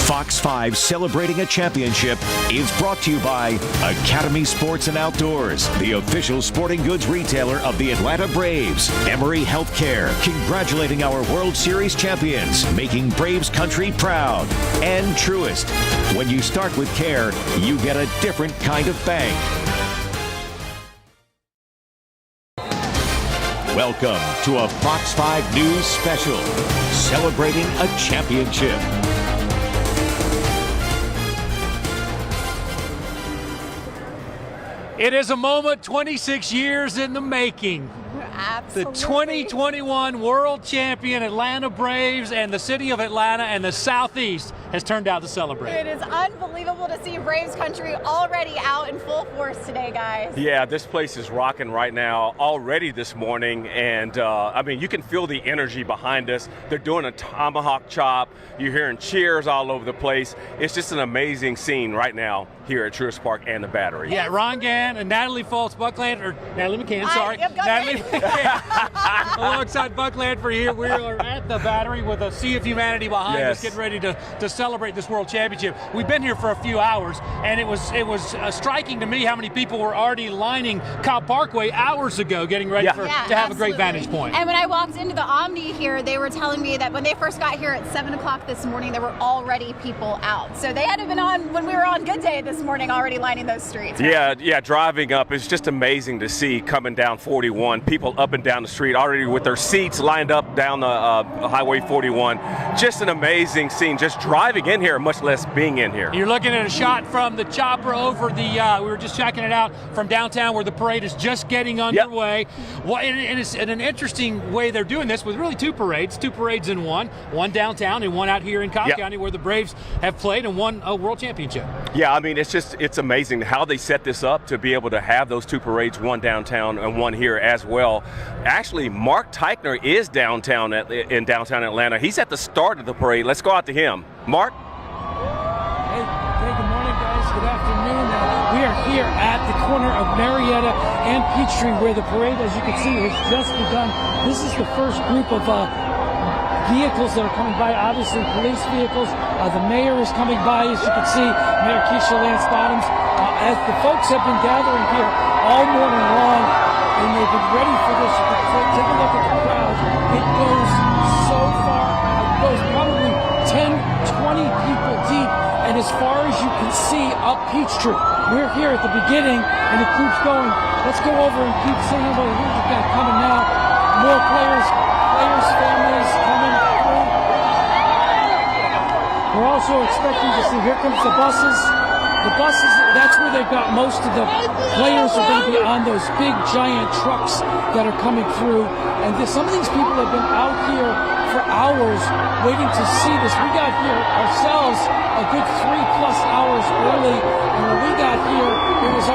Fox 5 Celebrating a Championship is brought to you by Academy Sports and Outdoors, the official sporting goods retailer of the Atlanta Braves. Emory Healthcare, congratulating our World Series champions, making Braves country proud. And Truist, when you start with care, you get a different kind of bank. Welcome to a Fox 5 News special, celebrating a championship. It is a moment 26 years in the making. Absolutely. The 2021 World Champion Atlanta Braves and the city of Atlanta and the Southeast has turned out to celebrate. It is unbelievable to see Braves country already out in full force today, guys. Yeah, this place is rocking right now already this morning, and I mean, you can feel the energy behind us. They're doing a tomahawk chop. You're hearing cheers all over the place. It's just an amazing scene right now here at Truist Park and the Battery. Yeah, Ron Gann and Natalie Buckland, or Natalie McCann, sorry. Yep, Natalie McCann, alongside Buckland for here. We are at the Battery with a sea of humanity behind us, getting ready to celebrate this World Championship. We've been here for a few hours, and it was striking to me how many people were already lining Cobb Parkway hours ago, getting ready to have a great vantage point. And when I walked into the Omni here, they were telling me that when they first got here at 7 o'clock this morning, there were already people out. So they had to have been on when we were on Good Day this morning, already lining those streets. Right? Yeah, driving up, it's just amazing to see coming down 41, people up and down the street already with their seats lined up down the Highway 41. Just an amazing scene, just driving in here, much less being in here. You're looking at a shot from the chopper over the, we were just checking it out from downtown where the parade is just getting underway. Yep. Well, and it's in an interesting way they're doing this with really two parades in one downtown and one out here in Cobb County where the Braves have played and won a World Championship. Yeah, I mean, it's amazing how they set this up to be able to have those two parades, one downtown and one here as well. Actually, Mark Teichner is downtown in downtown Atlanta. He's at the start of the parade. Let's go out to him. Mark? Hey, good morning, guys. Good afternoon. We are here at the corner of Marietta and Peachtree where the parade, as you can see, has just begun. This is the first group of vehicles that are coming by, obviously police vehicles. The mayor is coming by, as you can see, Mayor Keisha Lance Bottoms. As the folks have been gathering here all morning long, and they've been ready for this. You can take a look at the crowd. It goes so far. It goes probably 10, 20 people deep. And as far as you can see up Peachtree, we're here at the beginning, and it keeps going. Let's go over and keep seeing what we've got coming now. More players, families coming through. We're also expecting to see, here comes the buses. The buses, that's where they've got most of the players are going to be on those big giant trucks that are coming through. And some of these people have been out here for hours waiting to see this. We got here ourselves a good 3+ hours early. And when we got here, it was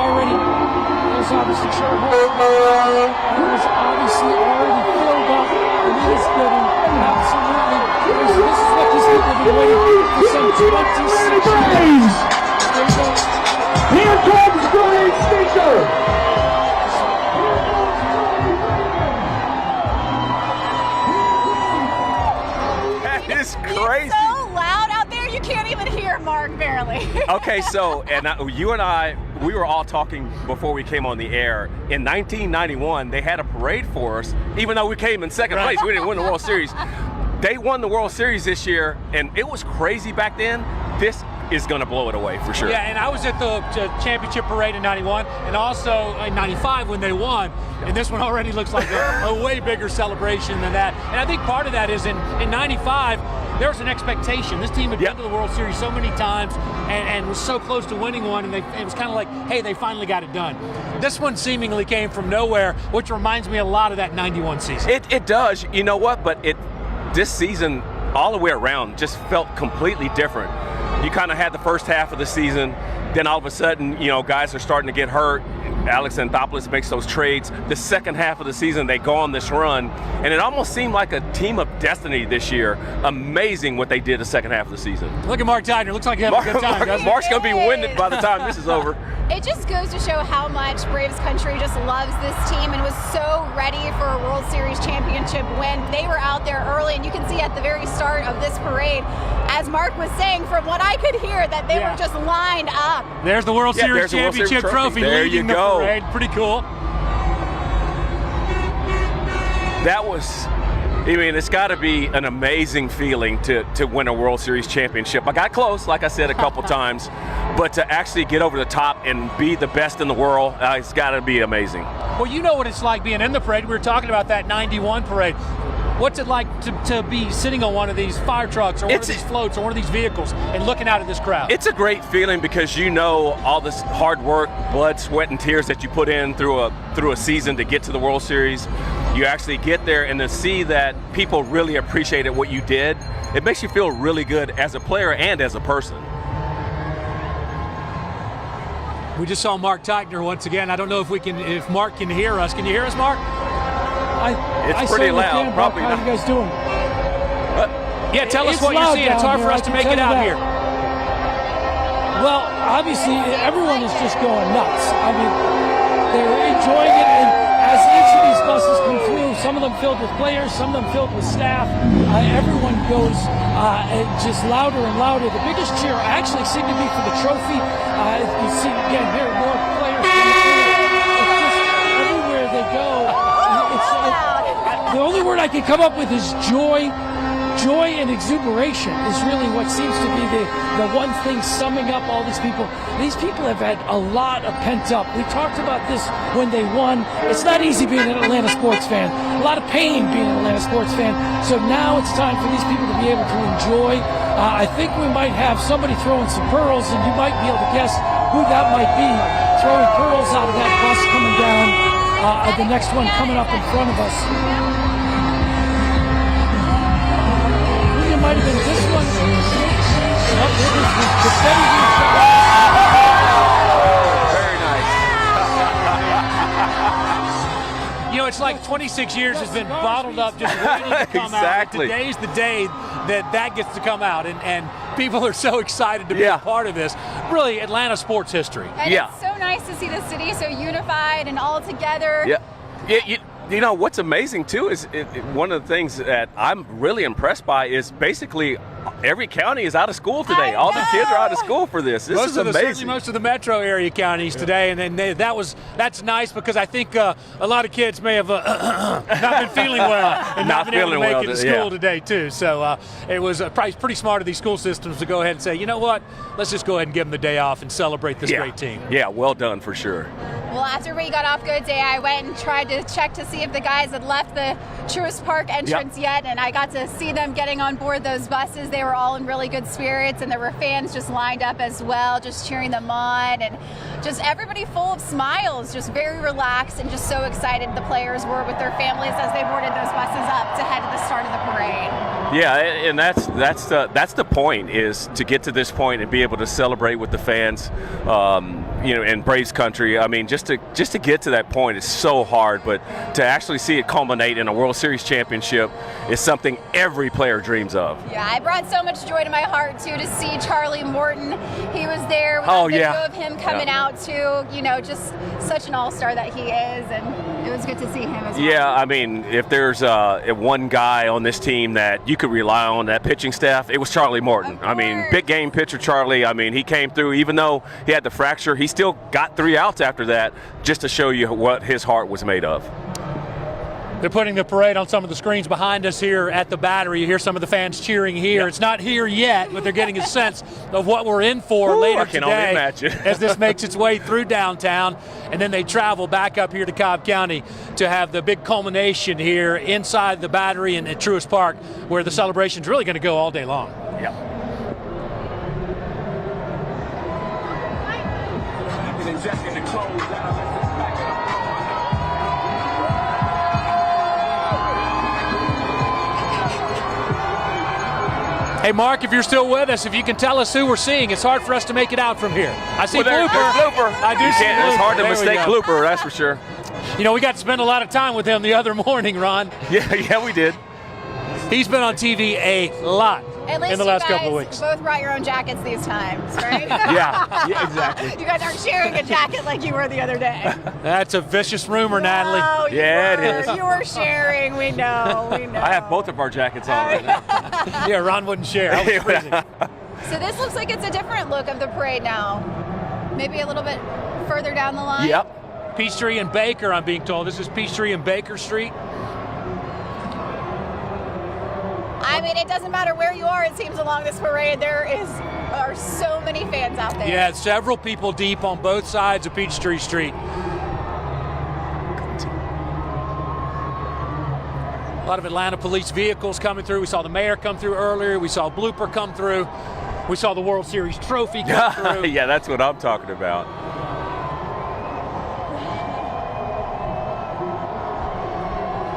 obviously Shurholtz. It was obviously already filled up. And it is getting absolutely, this is what these people have been waiting for some 26 years. Here comes the lead speaker. That is crazy. It's so loud out there, you can't even hear Mark barely. Okay, so, you and I, we were all talking before we came on the air. In 1991, they had a parade for us, even though we came in second place. We didn't win the World Series. They won the World Series this year, and it was crazy back then. This is going to blow it away for sure. Yeah, and I was at the championship parade in 91 and also in 95 when they won. And this one already looks like a way bigger celebration than that. And I think part of that is in 95, there was an expectation. This team had been to the World Series so many times and was so close to winning one, and it was kind of like, hey, they finally got it done. This one seemingly came from nowhere, which reminds me a lot of that 91 season. It does. You know what? But this season, all the way around, just felt completely different. You kind of had the first half of the season, then all of a sudden, guys are starting to get hurt. Alex Anthopoulos makes those trades. The second half of the season, they go on this run, and it almost seemed like a team of destiny this year. Amazing what they did the second half of the season. Look at Mark Teichner. Looks like he had a good time. Mark's going to be winded by the time this is over. It just goes to show how much Braves country just loves this team and was so ready for a World Series championship when they were out there early. And you can see at the very start of this parade, as Mark was saying, from what I could hear, that they were just lined up. There's the World Series championship trophy leading the parade. Pretty cool. That was, I mean, it's got to be an amazing feeling to win a World Series championship. I got close, like I said, a couple times, but to actually get over the top and be the best in the world, it's got to be amazing. Well, you know what it's like being in the parade. We were talking about that 91 parade. What's it like to be sitting on one of these fire trucks or one of these floats or one of these vehicles and looking out at this crowd? It's a great feeling because you know all this hard work, blood, sweat, and tears that you put in through a season to get to the World Series. You actually get there, and to see that people really appreciated what you did, it makes you feel really good as a player and as a person. We just saw Mark Teichner once again. I don't know if Mark can hear us. Can you hear us, Mark? It's pretty loud. Probably not. How are you guys doing? Yeah, tell us what you're seeing. It's hard for us to make it out here. Well, obviously, everyone is just going nuts. I mean, they're enjoying it, and as each of these buses come through, some of them filled with players, some of them filled with staff, everyone goes just louder and louder. The biggest cheer actually seemed to be for the trophy. You see, again, here, more players coming through. It's just everywhere they go. The only word I can come up with is joy. Joy and exuberation is really what seems to be the one thing summing up all these people. These people have had a lot of pent up. We talked about this when they won. It's not easy being an Atlanta sports fan. A lot of pain being an Atlanta sports fan. So now it's time for these people to be able to enjoy. I think we might have somebody throwing some pearls, and you might be able to guess who that might be. Throwing pearls out of that bus coming down. The next one coming up in front of us. Might have been this one. Very nice. You know, it's like 26 years has been bottled up, just waiting to come Exactly. out. Today's the day that gets to come out, and people are so excited to be a part of this. Really, Atlanta sports history. And it's so nice to see the city so unified and all together. Yeah. You know, what's amazing, too, is one of the things that I'm really impressed by is basically every county is out of school today. All the kids are out of school for this. This is amazing. Most of the metro area counties today, and then that's nice because I think a lot of kids may have not been feeling well and not been able to make it to school today, too. So it was probably pretty smart of these school systems to go ahead and say, you know what, let's just go ahead and give them the day off and celebrate this great team. Yeah, well done for sure. Well, after we got off Good Day, I went and tried to check to see if the guys had left the Truist Park entrance yet, and I got to see them getting on board those buses. They were all in really good spirits, and there were fans just lined up as well, just cheering them on, and just everybody full of smiles, just very relaxed and just so excited the players were with their families as they boarded those buses up to head to the start of the parade. Yeah, and that's the point, is to get to this point and be able to celebrate with the fans, you know, in Braves country. I mean, just to get to that point is so hard, but to actually see it culminate in a World Series championship is something every player dreams of. Yeah, it brought so much joy to my heart too to see Charlie Morton. He was there with a video of him coming out too. You know, just such an all-star that he is, and it was good to see him as well. Yeah, I mean, if there's one guy on this team that you could rely on, that pitching staff, it was Charlie Morton. I mean, big game pitcher Charlie. I mean, he came through, even though he had the fracture, he still got 3 outs after that, just to show you what his heart was made of. They're putting the parade on some of the screens behind us here at the Battery. You hear some of the fans cheering here. It's not here yet, but they're getting a sense of what we're in for later today as this makes its way through downtown. And then they travel back up here to Cobb County to have the big culmination here inside the Battery and at Truist Park, where the celebration's really going to go all day long. Yeah. Hey, Mark, if you're still with us, if you can tell us who we're seeing. It's hard for us to make it out from here. I see Blooper. I do see Blooper. It's hard to mistake Blooper, that's for sure. You know, we got to spend a lot of time with him the other morning, Ron. Yeah, we did. He's been on TV a lot At least in the last you guys couple of weeks. both brought your own jackets these times, right? Yeah, exactly. You guys aren't sharing a jacket like you were the other day. That's a vicious rumor, Natalie. No, you Yeah, it were. is. You were sharing. We know. I have both of our jackets on right now. Yeah, Ron wouldn't share. I was freezing. So this looks like it's a different look of the parade now. Maybe a little bit further down the line. Yep. Peachtree and Baker, I'm being told. This is Peachtree and Baker Street. I mean, it doesn't matter where you are, it seems, along this parade. Are so many fans out there. Yeah, several people deep on both sides of Peachtree Street. A lot of Atlanta police vehicles coming through. We saw the mayor come through earlier. We saw Blooper come through. We saw the World Series trophy come through. Yeah, that's what I'm talking about.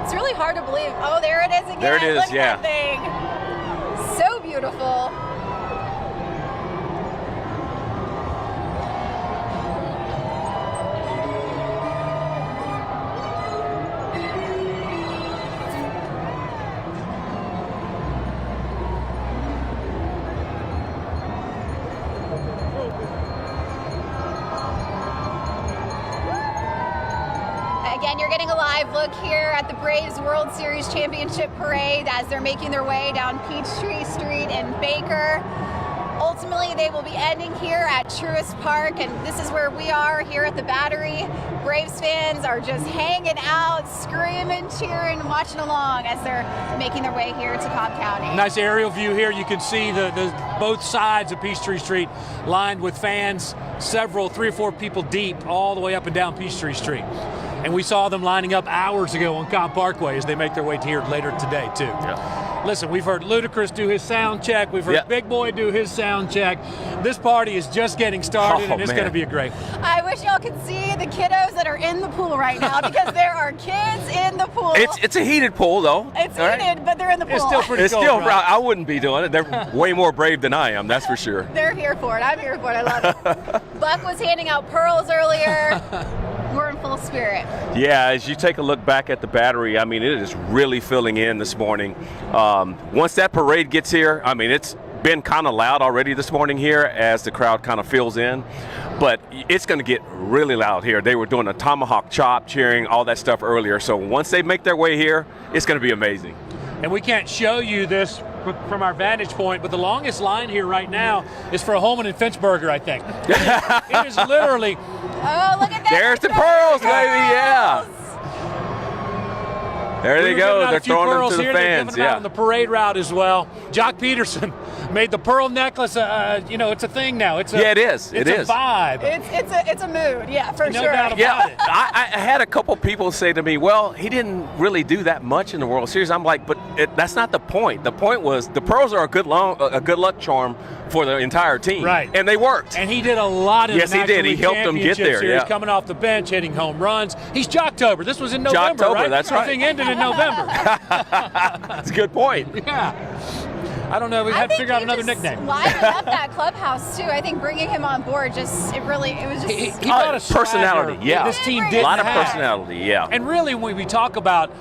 It's really hard to believe. Oh, there it is again. There it is, Look at yeah. that thing. So beautiful. Again, you're getting a live look here at the Braves World Series Championship Parade as they're making their way down Peachtree Street in Baker. Ultimately, they will be ending here at Truist Park, and this is where we are here at the Battery. Braves fans are just hanging out, screaming, cheering, and watching along as they're making their way here to Cobb County. Nice aerial view here. You can see the both sides of Peachtree Street lined with fans, three or four people deep all the way up and down Peachtree Street. And we saw them lining up hours ago on Cobb Parkway as they make their way here later today, too. Yeah. Listen, we've heard Ludacris do his sound check. We've heard Yeah. Big Boy do his sound check. This party is just getting started, and it's man. going to be a great one. I wish y'all could see the kiddos that are in the pool right now because there are kids in the pool. It's a heated pool, though. It's all right? heated, but they're in the pool. It's still pretty It's cold, still, Ron. I wouldn't be doing it. They're way more brave than I am, that's for sure. They're here for it. I'm here for it. I love it. Buck was handing out pearls earlier. We're in full spirit. Yeah, as you take a look back at the Battery, I mean, it is really filling in this morning. Once that parade gets here, I mean, it's been kind of loud already this morning here as the crowd kind of fills in, but it's going to get really loud here. They were doing a tomahawk chop, cheering, all that stuff earlier. So once they make their way here, it's going to be amazing. And we can't show you this from our vantage point, but the longest line here right now is for a Holman and Finchburger, I think. It is literally. Oh, look at that. There's the pearls, baby, yeah. There they We were go. giving out They're a few throwing them pearls to the here. They're fans. giving them out Yeah. on the parade route as well. Jock Peterson made the pearl necklace. It's a thing now. It's a, Yeah, it is. It's It a is. vibe. It's a mood, yeah, for No sure. doubt about Yeah, it. I had a couple people say to me, well, he didn't really do that much in the World Series. I'm like, but that's not the point. The point was the pearls are a good luck charm for the entire team. Right. And they worked. And he did a lot in Yes, the he National did. He League helped them get Championship there, Series, yeah. coming off the bench, hitting home runs. He's Jocktober. This was in November, Jocktober, right? that's right. Everything ended in November. That's a good point. Yeah. I don't know. We had to figure out another nickname. Liven up that clubhouse too. I think bringing him on board it was just. He brought a Personality, swagger yeah. This team A A didn't lot of have. personality, yeah. And really, when we talk about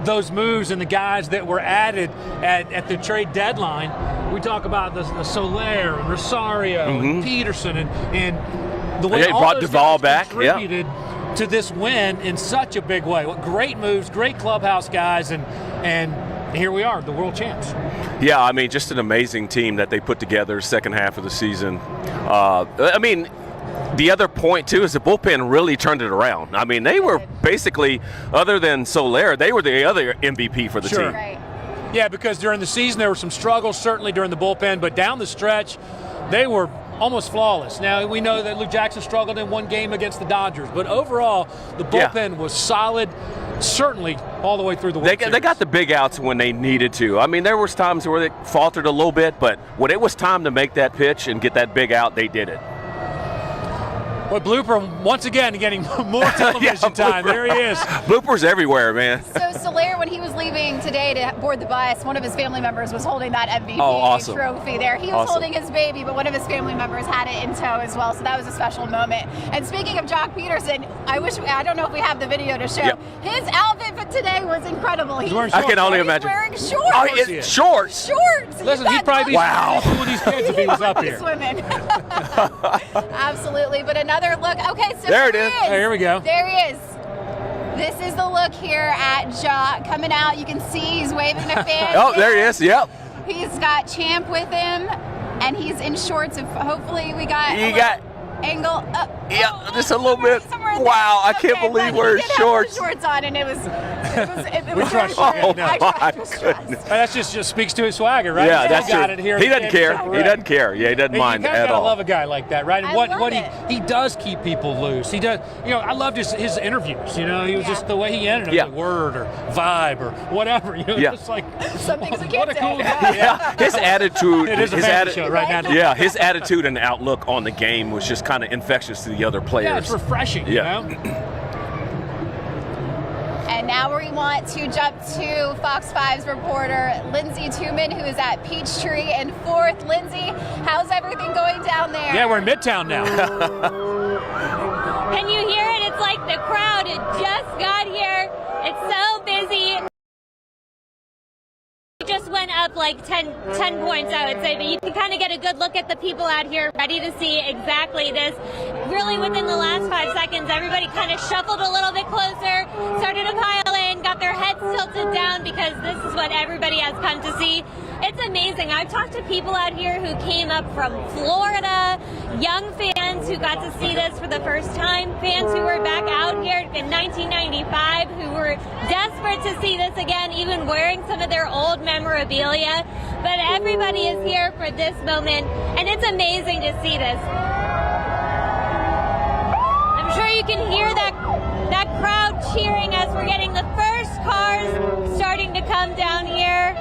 those moves and the guys that were added at the trade deadline, we talk about the Soler and Rosario and Peterson and the way Yeah, he all brought those Duvall guys back, yeah. contributed to this win in such a big way. What great moves, great clubhouse guys, and here we are, the world champs. Yeah, I mean, just an amazing team that they put together second half of the season. I mean, the other point, too, is the bullpen really turned it around. I mean, they were basically, other than Soler, they were the other MVP for the Sure. team. Right. Yeah, because during the season there were some struggles, certainly during the bullpen, but down the stretch, they were almost flawless. Now, we know that Luke Jackson struggled in one game against the Dodgers, but overall, the bullpen was solid, certainly all the way through the World Series. They got the big outs when they needed to. I mean, there was times where they faltered a little bit, but when it was time to make that pitch and get that big out, they did it. But Blooper, once again, getting more television time. There he is. Bloopers everywhere, man. So Soler, when he was leaving today to board the bus, one of his family members was holding that MVP awesome. trophy there. He was Awesome. holding his baby, but one of his family members had it in tow as well, so that was a special moment. And speaking of Jock Peterson, I don't know if we have the video to show. Yep. His outfit for today was incredible. He's wearing I can only He's imagine. wearing shorts. Oh, it's shorts. Shorts. Listen, he'd probably be with these kids if he was up here. Swimming. Absolutely. But another look. Okay, so There it is. Oh, here we go. There he is. This is the look here at Ja coming out. You can see he's waving to fans. Oh, there he is. Yep. He's got Champ with him, and he's in shorts. Hopefully, we got. You got. Angle up. Yeah, just a little bit. Somewhere there. Wow, I can't Okay, believe but we're he did have shorts. the shorts on, and it was We very trust you. short. Oh, I my trust. goodness. That just speaks to his swagger, right? Yeah, He's that's got true. it here. He doesn't care. Separate. He doesn't care. Yeah, he doesn't mind you at gotta all. love a guy like that, right? And I what love he does keep people loose. He does. I loved his interviews. He was Yeah. just the way he ended Yeah. the word or vibe or whatever. Yeah. Just like Some things we what can't a cool say. guy. Yeah, his attitude. It is a his family show right now. Yeah, his attitude and outlook on the game was just kind of infectious to the other players. Yeah, it's refreshing. Yeah. And now we want to jump to Fox 5's reporter, Lindsay Tuman, who is at Peachtree in 4th. Lindsay, how's everything going down there? Yeah, we're in Midtown now. Can you hear it? It's like the crowd just got here. It's so busy. It just went up like 10 points, I would say, but you can kind of get a good look at the people out here ready to see exactly this. Really within the last 5 seconds, everybody kind of shuffled a little bit closer, started to pile in, got their heads tilted down because this is what everybody has come to see. It's amazing. I've talked to people out here who came up from Florida, young fans who got to see this for the first time, fans who were back out here in 1995 who were desperate to see this again, even wearing some of their old memorabilia. But everybody is here for this moment, and it's amazing to see this. I'm sure you can hear that crowd cheering as we're getting the first cars starting to come down here.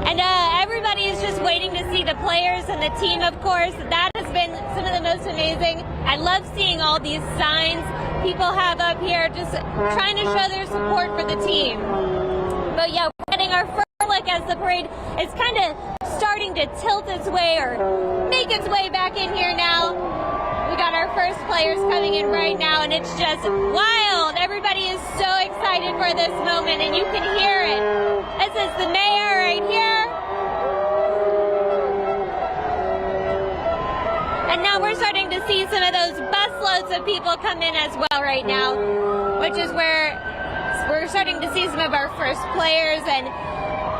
And everybody is just waiting to see the players and the team, of course. That has been some of the most amazing. I love seeing all these signs people have up here, just trying to show their support for the team. But yeah, we're getting our first look as the parade is kind of starting to tilt its way or make its way back in here now. We got our first players coming in right now, and it's just wild. Everybody is so excited for this moment, and you can hear it. This is the mayor right here. And now we're starting to see some of those busloads of people come in as well right now, which is where we're starting to see some of our first players and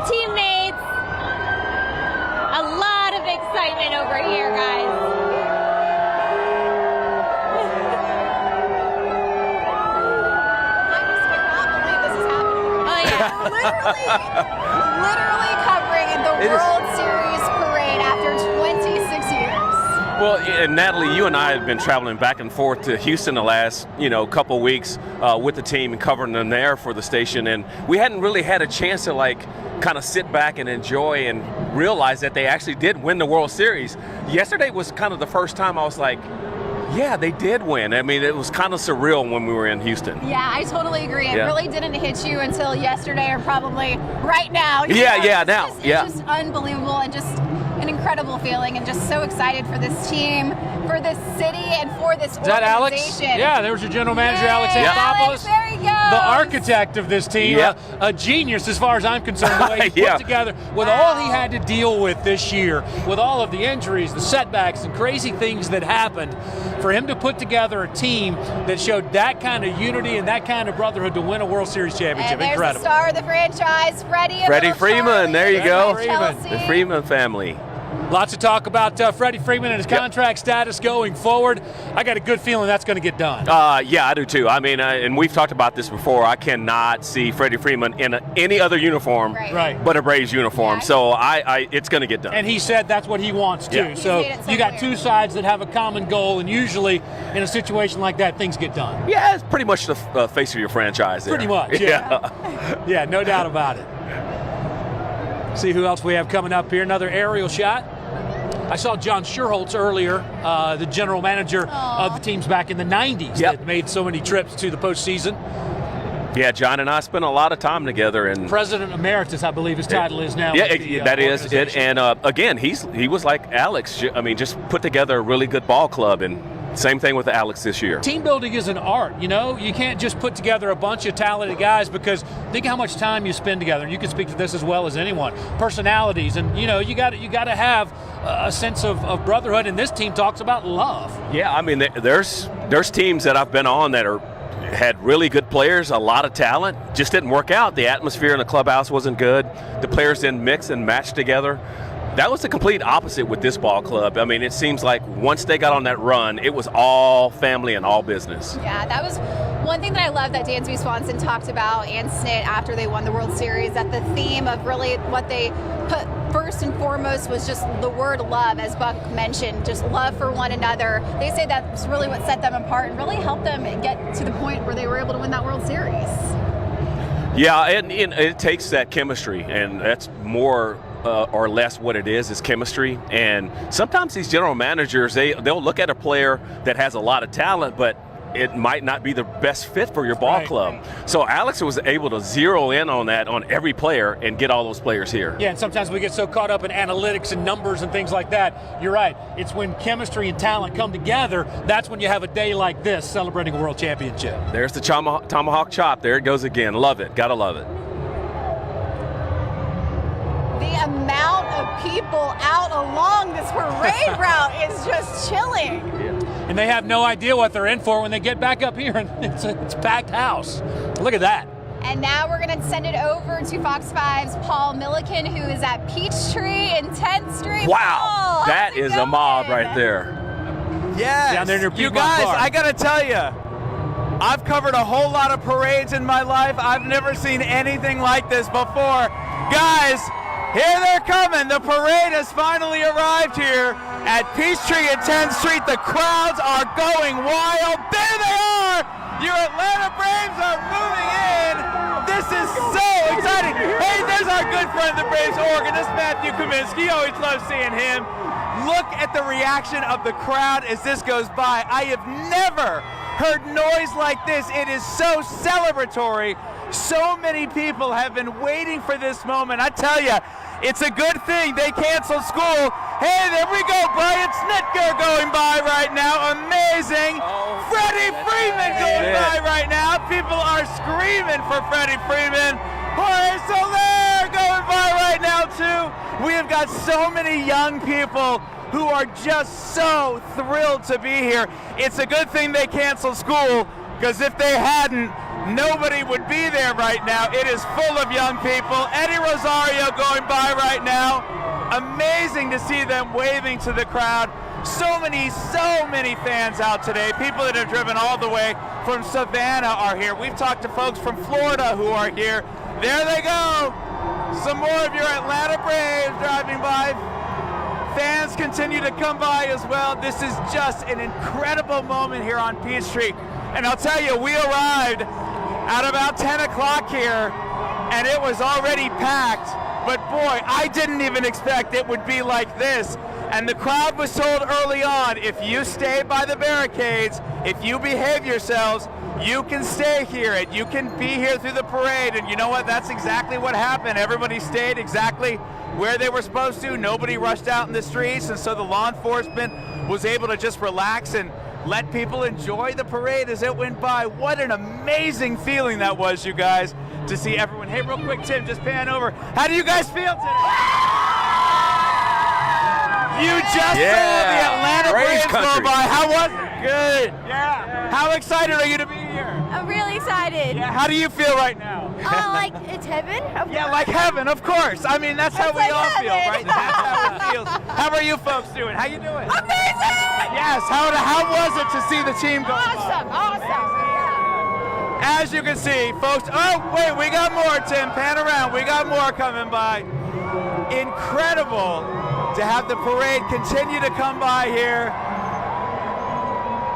teammates. A lot of excitement over here, guys. Literally covering the World Series parade after 26 years. Well, and Natalie, you and I have been traveling back and forth to Houston the last, couple weeks with the team and covering them there for the station, and we hadn't really had a chance to kind of sit back and enjoy and realize that they actually did win the World Series. Yesterday was kind of the first time I was like, yeah, they did win. I mean, it was kind of surreal when we were in Houston. Yeah, I totally agree. It really didn't hit you until yesterday or probably right now. Now. It's just unbelievable and just an incredible feeling, and just so excited for this team, for this city, and for this Is that Alex? organization. Yeah, there was your general manager, Alex Yay, Anthopoulos. Alex, there he goes. The architect of this team, a genius as far as I'm concerned, the way he put together with all he had to deal with this year, with all of the injuries, the setbacks, and crazy things that happened, for him to put together a team that showed that kind of unity and that kind of brotherhood to win a World Series championship. And there's Incredible. the star of the franchise, Freddie Freeman. There you go. Chelsea. The Freeman family. Lots of talk about Freddie Freeman and his contract status going forward. I got a good feeling that's going to get done. Yeah, I do too. I mean, and we've talked about this before. I cannot see Freddie Freeman in any other uniform but a Braves uniform. Yeah. So it's going to get done. And he said that's what he wants too. Yeah. So you got two sides that have a common goal, and usually in a situation like that, things get done. Yeah, it's pretty much the face of your franchise there. Pretty much, yeah. Yeah, no doubt about it. See who else we have coming up here. Another aerial shot. I saw John Shurholtz earlier, the general manager of the teams back in the 90s that made so many trips to the postseason. Yeah, John and I spent a lot of time together. And President Emeritus, I believe his title is now. Yeah, that is it. And again, he was like Alex. I mean, just put together a really good ball club, and Same thing with Alex this year. Team building is an art, you know. You can't just put together a bunch of talented guys, because think how much time you spend together. And you can speak to this as well as anyone. Personalities, and you got to have a sense of brotherhood. And this team talks about love. Yeah, I mean, there's teams that I've been on that had really good players, a lot of talent, just didn't work out. The atmosphere in the clubhouse wasn't good. The players didn't mix and match together. That was the complete opposite with this ball club. I mean, it seems like once they got on that run, it was all family and all business. Yeah, that was one thing that I love that Dansby Swanson talked about and Snit after they won the World Series, that the theme of really what they put first and foremost was just the word love, as Buck mentioned, just love for one another. They say that's really what set them apart and really helped them get to the point where they were able to win that World Series. Yeah, it takes that chemistry, and that's more or less what it is chemistry. And sometimes these general managers, they'll look at a player that has a lot of talent, but it might not be the best fit for your ball club. So Alex was able to zero in on that on every player and get all those players here. Yeah, and sometimes we get so caught up in analytics and numbers and things like that. You're right. It's when chemistry and talent come together, that's when you have a day like this celebrating a world championship. There's the tomahawk chop. There it goes again. Love it. Gotta love it. The amount of people out along this parade route is just chilling. And they have no idea what they're in for when they get back up here, and it's a packed house. Look at that. And now we're going to send it over to Fox 5's Paul Milliken, who is at Peachtree in 10th Street. Wow, Paul, that is a mob right there. Yes, down there near you Piedmont guys, Park. I got to tell you, I've covered a whole lot of parades in my life. I've never seen anything like this before. Guys, here they're coming. The parade has finally arrived here at Peachtree and 10th Street. The crowds are going wild. There they are. Your Atlanta Braves are moving in. This is so exciting. Hey, there's our good friend, the Braves organist, Matthew Kaminsky. Always love seeing him. Look at the reaction of the crowd as this goes by. I have never heard noise like this. It is so celebratory. So many people have been waiting for this moment. I tell you, it's a good thing they canceled school. Hey, there we go. Brian Snitker going by right now. Amazing. Freddie Freeman going by right now. People are screaming for Freddie Freeman. Jorge Soler going by right now, too. We have got so many young people who are just so thrilled to be here. It's a good thing they canceled school, because if they hadn't, nobody would be there right now. It is full of young people. Eddie Rosario going by right now. Amazing to see them waving to the crowd. So many fans out today. People that have driven all the way from Savannah are here. We've talked to folks from Florida who are here. There they go. Some more of your Atlanta Braves driving by. Fans continue to come by as well. This is just an incredible moment here on Peachtree. And I'll tell you, we arrived at about 10 o'clock here, and it was already packed. But boy, I didn't even expect it would be like this. And the crowd was told early on, if you stay by the barricades, if you behave yourselves, you can stay here and you can be here through the parade. And you know what? That's exactly what happened. Everybody stayed exactly where they were supposed to. Nobody rushed out in the streets, and so the law enforcement was able to just relax and let people enjoy the parade as it went by. What an amazing feeling that was, you guys, to see everyone. Hey, real quick, Tim, just pan over. How do you guys feel today? You just saw the Atlanta Braves go by. How was it? Good. Yeah. How excited are you to be here? I'm really excited. Yeah. How do you feel right now? Oh, like it's heaven? Yeah, like heaven, of course. I mean, that's how we like all heaven. feel, right? That's how it feels. How are you folks doing? How you doing? Amazing! Yes. How was it to see the team go? Awesome. As you can see, folks. Oh, wait, we got more, Tim. Pan around. We got more coming by. Incredible to have the parade continue to come by here.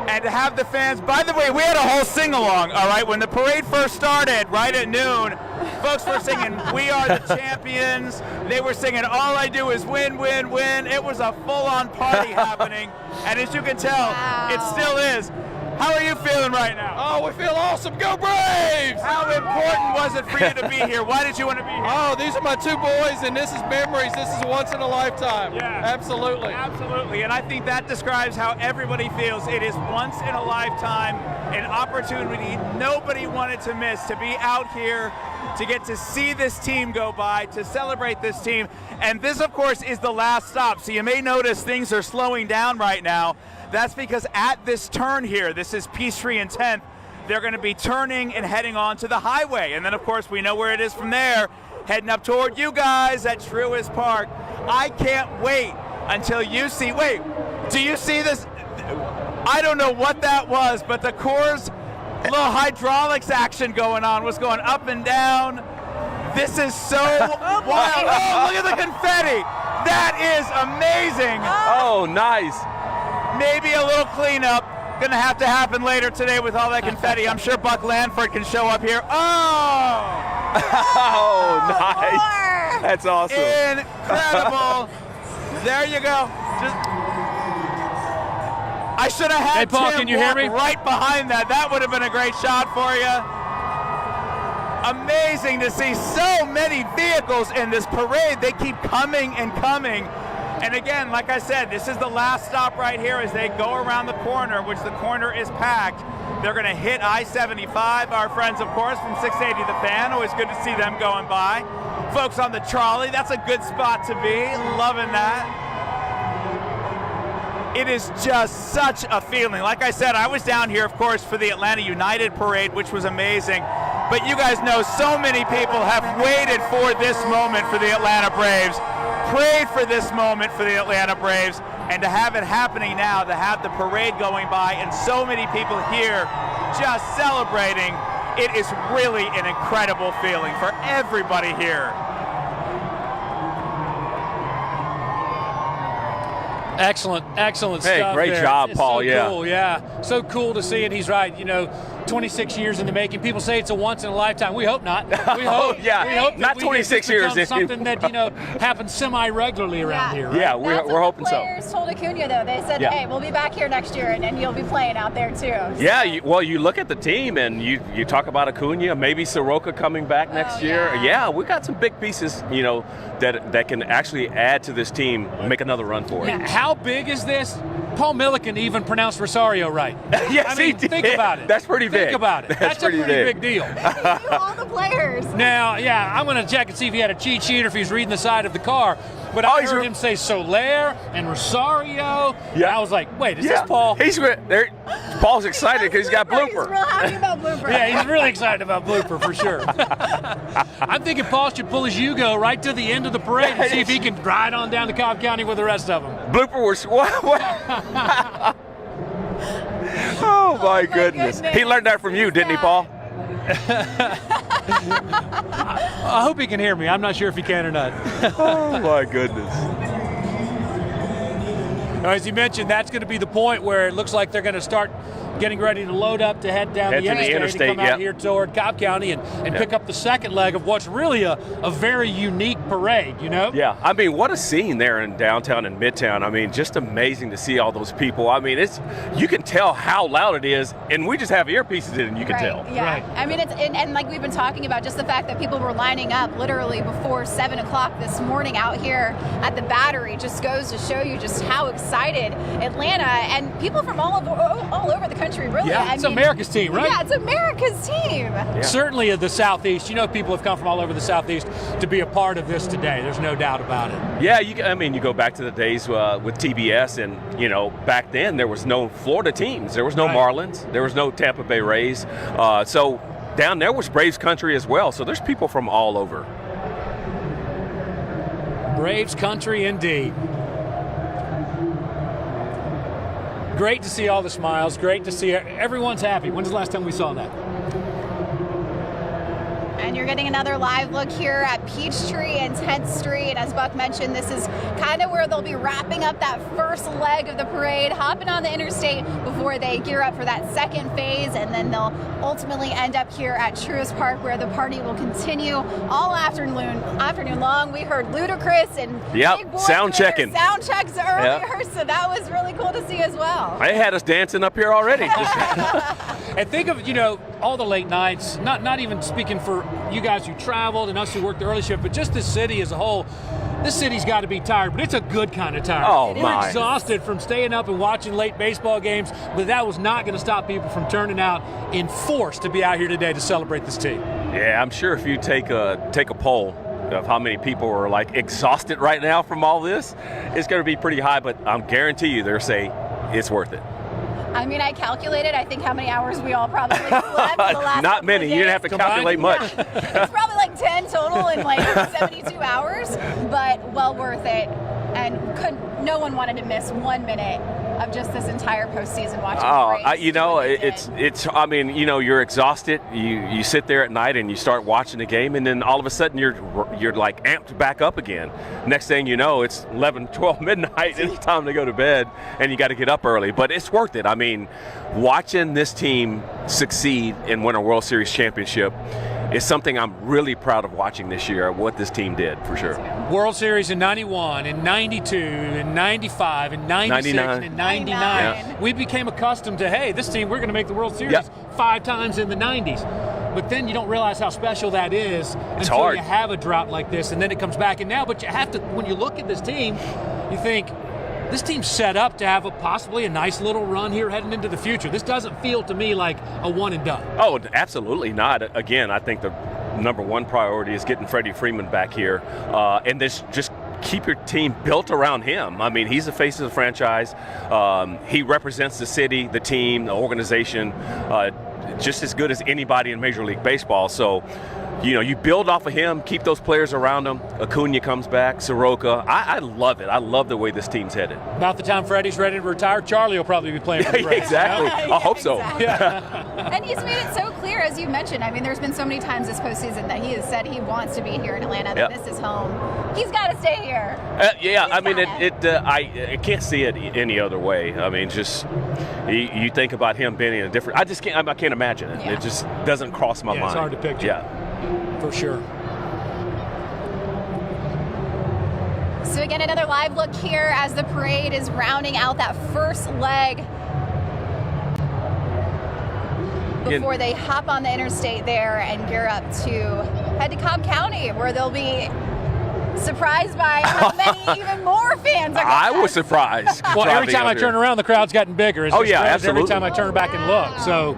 And to have the fans, by the way, we had a whole sing-along, all right? When the parade first started, right at noon, folks were singing, "We are the champions." They were singing, "All I do is win, win, win." It was a full-on party happening. And as you can tell, it still is. How are you feeling right now? Oh, we feel awesome. Go Braves! How important was it for you to be here? Why did you want to be here? Oh, these are my two boys, and this is memories. This is once in a lifetime. Yeah. Absolutely. Absolutely, and I think that describes how everybody feels. It is once in a lifetime, an opportunity nobody wanted to miss, to be out here, to get to see this team go by, to celebrate this team. And this, of course, is the last stop. So you may notice things are slowing down right now. That's because at this turn here, this is Peachtree and 10th, they're going to be turning and heading on to the highway. And then, of course, we know where it is from there, heading up toward you guys at Truist Park. I can't wait until you see, wait, do you see this? I don't know what that was, but the Coors little hydraulics action going on was going up and down. This is so wild. Oh, look at the confetti. That is amazing. Oh, nice. Maybe a little cleanup going to have to happen later today with all that confetti. I'm sure Buck Lanford can show up here. Oh! Oh, nice. That's awesome. Incredible. There you go. I should have had Paul, Tim can you hear me? right behind that. That would have been a great shot for you. Amazing to see so many vehicles in this parade. They keep coming and coming. And again, like I said, this is the last stop right here as they go around the corner, which the corner is packed. They're going to hit I-75. Our friends, of course, from 680 The Fan. Always good to see them going by. Folks on the trolley, that's a good spot to be. Loving that. It is just such a feeling. Like I said, I was down here, of course, for the Atlanta United parade, which was amazing. But you guys know so many people have waited for this moment for the Atlanta Braves, prayed for this moment for the Atlanta Braves, and to have it happening now, to have the parade going by and so many people here just celebrating, it is really an incredible feeling for everybody here. Excellent stuff. Hey, great there. job, It's Paul. So yeah. cool, yeah. So cool to see, and he's right. 26 years in the making. People say it's a once in a lifetime. We hope not. We hope. Yeah. We hope Not 26 years. Something that happens semi-regularly around here. Right? Yeah, we're hoping so. The players told Acuna though. They said, Yeah. "Hey, we'll be back here next year, and you'll be playing out there too." So. Yeah, you look at the team and you talk about Acuna, maybe Soroka coming back next year. Yeah, we got some big pieces, that can actually add to this team, make another run for it. Yeah, how big is this? Paul Milliken even pronounced Rosario right. Yes, he did. Think about it. That's pretty big. Think about it. That's a pretty big deal. All the players. Now, yeah, I'm going to check and see if he had a cheat sheet or if he's reading the side of the car. But I heard him say Soler and Rosario. Yeah. And I was like, wait, is this Paul? Paul's excited because he's got blooper. He's real happy about blooper. Yeah, he's really excited about blooper for sure. I'm thinking Paul should pull his Yugo right to the end of the parade and see if he can ride on down to Cobb County with the rest of them. Blooper was what? Oh my goodness. He learned that from you, didn't he, Paul? I hope he can hear me. I'm not sure if he can or not. Oh my goodness. Now, as you mentioned, that's going to be the point where it looks like they're going to start getting ready to load up to head down the interstate and come out here toward Cobb County and pick up the second leg of what's really a very unique parade, Yeah, I mean, what a scene there in downtown and Midtown. I mean, just amazing to see all those people. I mean, you can tell how loud it is, and we just have earpieces in and you can tell. Yeah, right. I mean, and like we've been talking about, just the fact that people were lining up literally before 7 o'clock this morning out here at the Battery just goes to show you just how excited Atlanta and people from all over the country. Really, yeah, it's America's team, right? Yeah, it's America's team. Yeah. Certainly of the Southeast. People have come from all over the Southeast to be a part of this today. There's no doubt about it. Yeah, you go back to the days with TBS, and back then there was no Florida teams, there was no Marlins, there was no Tampa Bay Rays. So down there was Braves country as well. So there's people from all over. Braves country indeed. Great to see all the smiles. Great to see everyone's happy. When's the last time we saw that? And you're getting another live look here at Peachtree and 10th Street. And as Buck mentioned, this is kind of where they'll be wrapping up that first leg of the parade, hopping on the interstate before they gear up for that second phase. And then they'll ultimately end up here at Truist Park, where the party will continue all afternoon long. We heard Ludacris and Big Boy sound checking. Sound checks earlier, so that was really cool to see as well. They had us dancing up here already. And think of, all the late nights, not even speaking for you guys who traveled and us who worked the early shift, but just the city as a whole. This city's got to be tired, but it's a good kind of tired. Oh, We're exhausted from staying up and watching late baseball games, but that was not going to stop people from turning out in force to be out here today to celebrate this team. Yeah, I'm sure if you take a poll of how many people are like exhausted right now from all this, it's going to be pretty high, but I guarantee you they'll say it's worth it. I mean, I calculated, I think, how many hours we all probably slept in the last Not many. You didn't have to calculate much. Yeah. It's probably like 10 total in like 72 hours, but well worth it. And no one wanted to miss 1 minute of just this entire postseason watching. You're exhausted. You sit there at night and you start watching the game, and then all of a sudden you're like amped back up again. Next thing you know, it's 11, 12 midnight. It's time to go to bed, and you got to get up early. But it's worth it. I mean, watching this team succeed and win a World Series championship is something I'm really proud of watching this year, what this team did, for sure. World Series in 91, in 92, in 95, in 96, 99. and 99. Yeah. We became accustomed to, hey, this team, we're going to make the World Series 5 times in the 90s. But then you don't realize how special that is until you have a drought like this, and then it comes back. And now, but you have to, when you look at this team, you think, this team's set up to have possibly a nice little run here heading into the future. This doesn't feel to me like a one and done. Oh, absolutely not. Again, I think the number one priority is getting Freddie Freeman back here, and just keep your team built around him. I mean, he's the face of the franchise. He represents the city, the team, the organization, just as good as anybody in Major League Baseball. So, you build off of him, keep those players around him. Acuna comes back, Soroka. I love it. I love the way this team's headed. About the time Freddie's ready to retire, Charlie will probably be playing for the Braves. Exactly. I hope so. Exactly. Yeah. And he's made it so clear, as you mentioned. I mean, there's been so many times this postseason that he has said he wants to be here in Atlanta, that this is home. He's got to stay here. I can't see it any other way. I mean, just you think about him being in a different. I can't imagine it. Yeah. It just doesn't cross my mind. It's hard to picture. Yeah. For sure. So again, another live look here as the parade is rounding out that first leg before they hop on the interstate there and gear up to head to Cobb County, where they'll be surprised by how many even more fans are going. I was surprised. Well, every time I turn around, the crowd's gotten bigger. It's just absolutely. every time I turn back and look. So,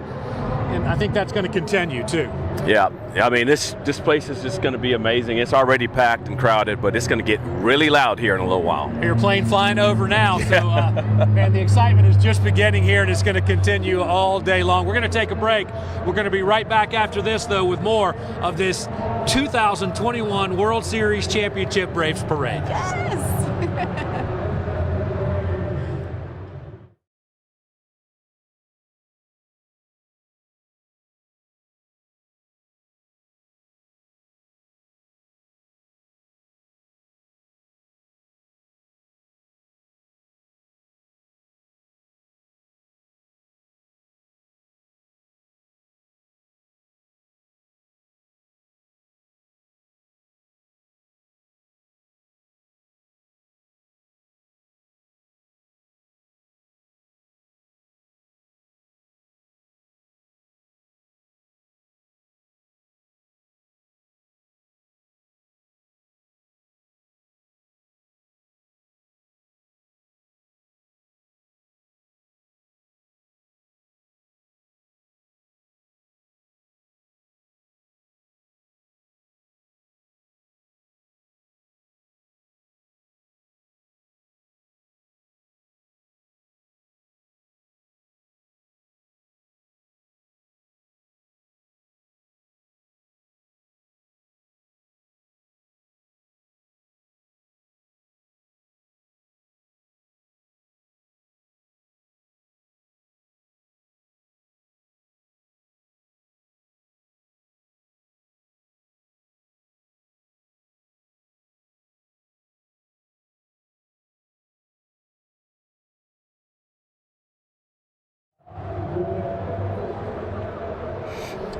and I think that's going to continue too. Yeah, I mean, this place is just going to be amazing. It's already packed and crowded, but it's going to get really loud here in a little while. Your plane flying over now, so man, the excitement is just beginning here, and it's going to continue all day long. We're going to take a break. We're going to be right back after this, though, with more of this 2021 World Series Championship Braves Parade. Yes.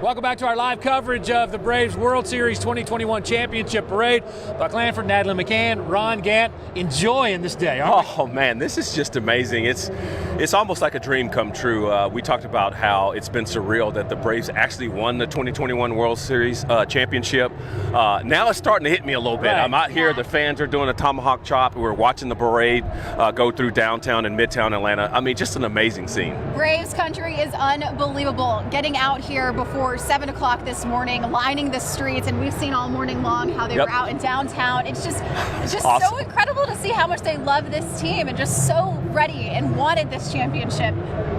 Welcome back to our live coverage of the Braves World Series 2021 Championship Parade. Buck Lanford, Natalie McCann, Ron Gant, enjoying this day, aren't we? Oh man, this is just amazing. It's almost like a dream come true. We talked about how it's been surreal that the Braves actually won the 2021 World Series championship. Now it's starting to hit me a little bit. Right. I'm out here, the fans are doing a tomahawk chop. We're watching the parade go through downtown and midtown Atlanta. I mean, just an amazing scene. Braves country is unbelievable. Getting out here before 7 o'clock this morning, lining the streets, and we've seen all morning long how they were out in downtown. It's just awesome. So incredible to see how much they love this team and just so ready and wanted this championship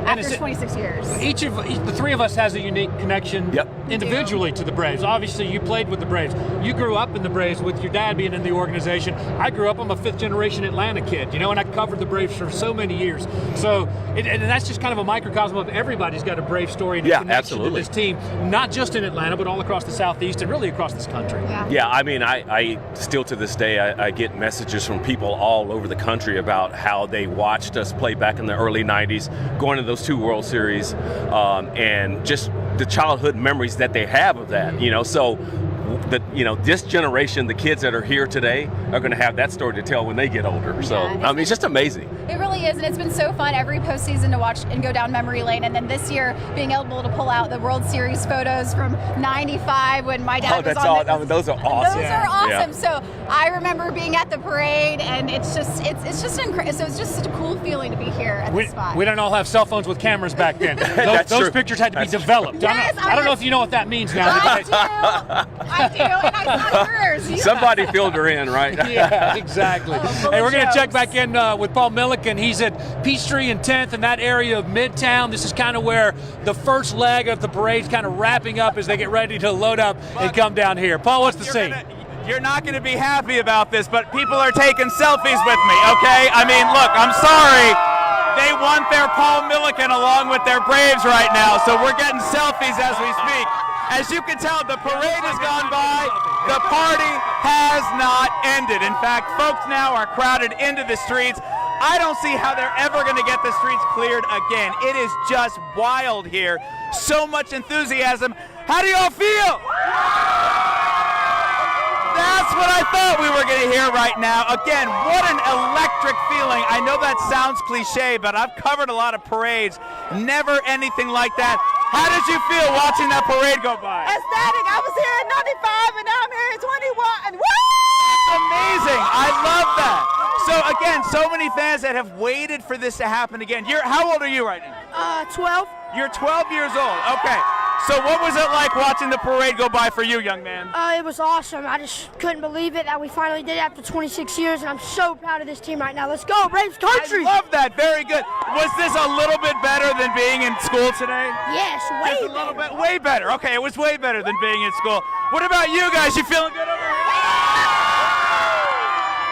after 26 years. Each the three of us has a unique connection individually to the Braves. Obviously, you played with the Braves. You grew up in the Braves with your dad being in the organization. I grew up, I'm a fifth-generation Atlanta kid, and I covered the Braves for so many years. So, and that's just kind of a microcosm of everybody's got a Brave story and a connection to this team, not just in Atlanta, but all across the Southeast and really across this country. Yeah, I mean, I still to this day, I get messages from people all over the country about how they watched us play back in the early 90s, going to those 2 World Series, and just the childhood memories that they have of that, so this generation, the kids that are here today, are going to have that story to tell when they get older. So, I mean, it's just amazing. It really is, and it's been so fun every postseason to watch and go down memory lane. And then this year, being able to pull out the World Series photos from '95 when my dad was on. Those are awesome. Those are awesome. So I remember being at the parade, and it's just incredible. So it's just such a cool feeling to be here at this spot. We don't all have cell phones with cameras back then. Those pictures had to be developed. Yes, I don't know if you know what that means now. I do, and I saw yours. Somebody filled her in, right? Yeah, exactly. Hey, we're going to check back in with Paul Milliken. He's at Peachtree and 10th in that area of Midtown. This is kind of where the first leg of the parade's kind of wrapping up as they get ready to load up and come down here. Paul, what's the scene? You're not going to be happy about this, but people are taking selfies with me, okay? I mean, look, I'm sorry. They want their Paul Milliken along with their Braves right now, so we're getting selfies as we speak. As you can tell, the parade has gone by. The party has not ended. In fact, folks now are crowded into the streets. I don't see how they're ever going to get the streets cleared again. It is just wild here. So much enthusiasm. How do y'all feel? That's what I thought we were going to hear right now. Again, what an electric feeling. I know that sounds cliche, but I've covered a lot of parades. Never anything like that. How did you feel watching that parade go by? Ecstatic. I was here in 95 and now I'm here in 21. Woo! Amazing. I love that. So again, so many fans that have waited for this to happen again. How old are you right now? 12. You're 12 years old. Okay. So what was it like watching the parade go by for you, young man? It was awesome. I just couldn't believe it that we finally did it after 26 years, and I'm so proud of this team right now. Let's go, Braves country! I love that. Very good. Was this a little bit better than being in school today? Yes, Just a little bit. Way better. Okay, it was way better than being in school. What about you guys? You feeling good over here?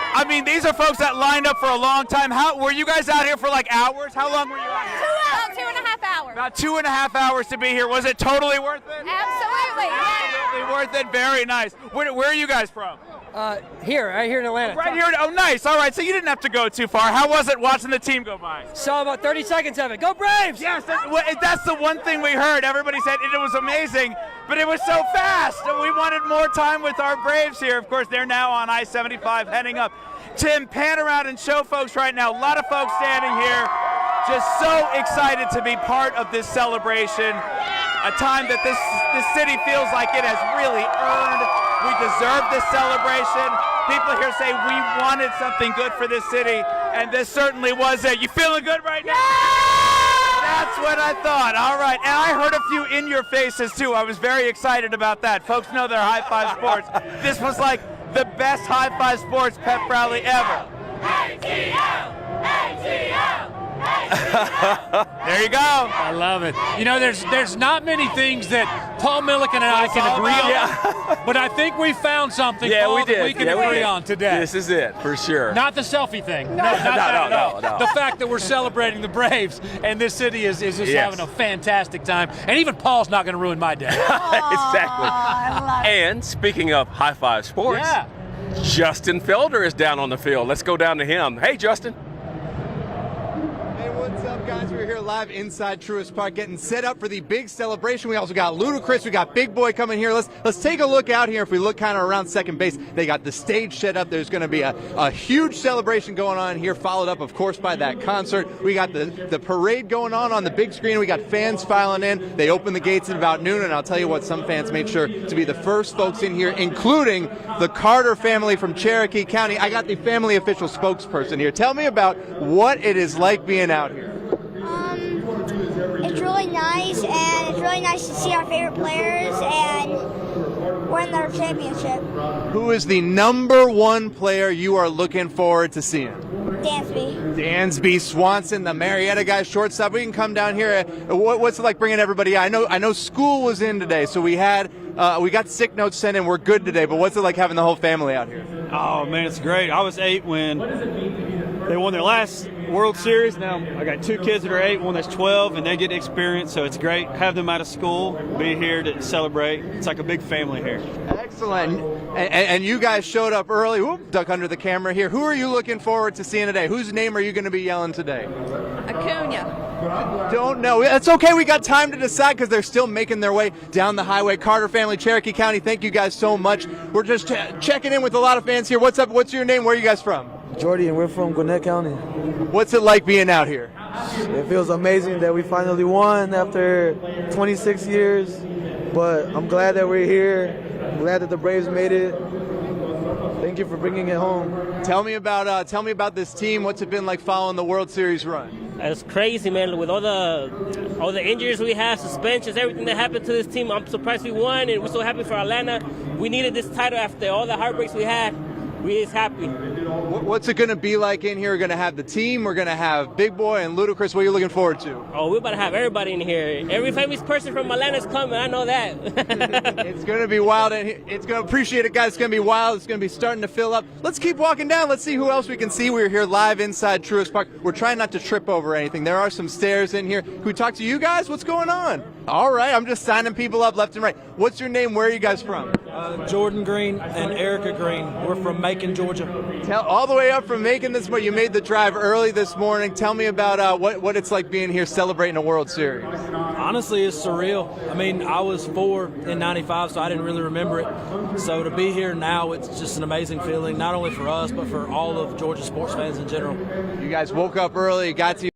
I mean, these are folks that lined up for a long time. Were you guys out here for like hours? How long were you out here? About 2.5 hours. About 2.5 hours to be here. Was it totally worth it? Absolutely. Absolutely worth it. Very nice. Where are you guys from? Right here in Atlanta. Right here. Oh, nice. All right. So you didn't have to go too far. How was it watching the team go by? Saw about 30 seconds of it. Go Braves! Yes, that's the one thing we heard. Everybody said it was amazing, but it was so fast. We wanted more time with our Braves here. Of course, they're now on I-75 heading up. Tim, pan around and show folks right now. A lot of folks standing here, just so excited to be part of this celebration. A time that this city feels like it has really earned. We deserve this celebration. People here say we wanted something good for this city, and this certainly was it. You feeling good right now? That's what I thought. All right, and I heard a few in your faces too. I was very excited about that. Folks know they're High Five Sports. This was like the best High Five Sports pep rally ever. ATL! ATL! There you go. I love it. There's not many things that Paul Milliken and I can agree on, but I think we found something, Paul, we did. that we can agree on today. This is it, for sure. Not the selfie thing. No. The fact that we're celebrating the Braves and this city is just having a fantastic time. And even Paul's not going to ruin my day. Exactly. And speaking of High Five Sports, Justin Felder is down on the field. Let's go down to him. Hey, Justin. Hey, what's up, guys? We're here live inside Truist Park getting set up for the big celebration. We also got Ludacris. We got Big Boy coming here. Let's take a look out here. If we look kind of around second base, they got the stage set up. There's going to be a huge celebration going on here, followed up, of course, by that concert. We got the parade going on the big screen. We got fans filing in. They open the gates at about noon, and I'll tell you what, some fans made sure to be the first folks in here, including the Carter family from Cherokee County. I got the family official spokesperson here. Tell me about what it is like being out here. It's really nice, and it's really nice to see our favorite players and win their championship. Who is the number one player you are looking forward to seeing? Dansby Swanson, the Marietta guy, shortstop. We can come down here. What's it like bringing everybody? I know school was in today, so we got sick notes sent in. We're good today, but what's it like having the whole family out here? Oh man, it's great. I was 8 when they won their last World Series. Now I got 2 kids that are 8, one that's 12, and they get experience. So it's great have them out of school, be here to celebrate. It's like a big family here. Excellent. And you guys showed up early. Whoop, duck under the camera here. Who are you looking forward to seeing today? Whose name are you going to be yelling today? Acuna. Don't know. That's okay. We got time to decide because they're still making their way down the highway. Carter family, Cherokee County, thank you guys so much. We're just checking in with a lot of fans here. What's up? What's your name? Where are you guys from? Jordy, and we're from Gwinnett County. What's it like being out here? It feels amazing that we finally won after 26 years, but I'm glad that we're here. I'm glad that the Braves made it. Thank you for bringing it home. Tell me about this team. What's it been like following the World Series run? It's crazy, man. With all the injuries we have, suspensions, everything that happened to this team, I'm surprised we won, and we're so happy for Atlanta. We needed this title after all the heartbreaks we had. We're just happy. What's it going to be like in here? We're going to have the team. We're going to have Big Boy and Ludacris. What are you looking forward to? Oh, we're about to have everybody in here. Every famous person from Atlanta's coming. I know that. It's going to be wild. It's going to appreciate it, guys. It's going to be wild. It's going to be starting to fill up. Let's keep walking down. Let's see who else we can see. We're here live inside Truist Park. We're trying not to trip over anything. There are some stairs in here. Can we talk to you guys? What's going on? All right. I'm just signing people up left and right. What's your name? Where are you guys from? Jordan Green and Erica Green. We're from Macon, Georgia. All the way up from Macon this morning. You made the drive early this morning. Tell me about what it's like being here celebrating a World Series. Honestly, it's surreal. I mean, I was 4 in '95, so I didn't really remember it. So to be here now, it's just an amazing feeling, not only for us, but for all of Georgia sports fans in general. You guys woke up early, got to